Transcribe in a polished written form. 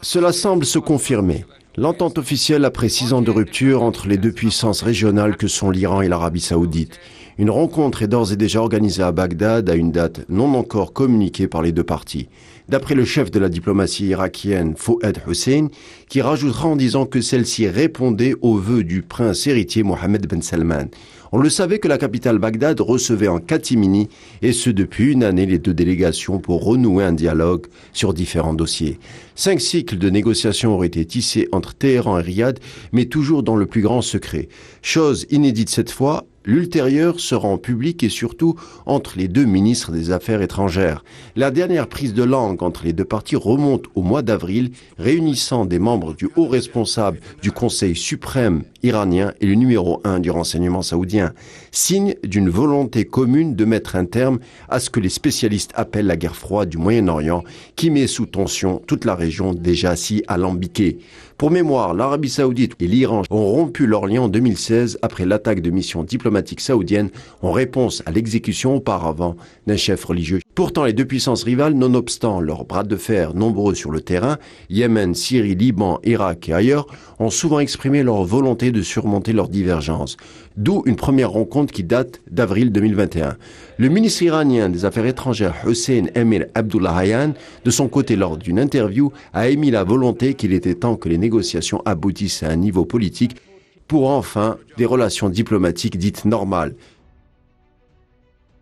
Cela semble se confirmer. L'entente officielle après 6 ans de rupture entre les deux puissances régionales que sont l'Iran et l'Arabie saoudite. Une rencontre est d'ores et déjà organisée à Bagdad à une date non encore communiquée par les deux parties. D'après le chef de la diplomatie irakienne, Fouad Hussein, qui rajoutera en disant que celle-ci répondait aux vœux du prince héritier Mohammed Ben Salman. On le savait que la capitale Bagdad recevait en catimini, et ce depuis une année, les deux délégations pour renouer un dialogue sur différents dossiers. 5 cycles de négociations auraient été tissés entre Téhéran et Riyad, mais toujours dans le plus grand secret. Chose inédite cette fois, l'ultérieur sera en public et surtout entre les deux ministres des Affaires étrangères. La dernière prise de langue entre les deux parties remonte au mois d'avril, réunissant des membres du haut responsable du Conseil suprême iranien et le numéro 1 du renseignement saoudien. Signe d'une volonté commune de mettre un terme à ce que les spécialistes appellent la guerre froide du Moyen-Orient, qui met sous tension toute la région déjà si alambiquée. Pour mémoire, l'Arabie saoudite et l'Iran ont rompu leur lien en 2016 après l'attaque de missions diplomatiques saoudiennes en réponse à l'exécution auparavant d'un chef religieux. Pourtant, les deux puissances rivales, nonobstant leurs bras de fer nombreux sur le terrain, Yémen, Syrie, Liban, Irak et ailleurs, ont souvent exprimé leur volonté de surmonter leurs divergences. D'où une première rencontre qui date d'avril 2021. Le ministre iranien des Affaires étrangères Hossein Amir Abdullahian, de son côté lors d'une interview, a émis la volonté qu'il était temps que les négociations aboutissent à un niveau politique pour enfin des relations diplomatiques dites normales.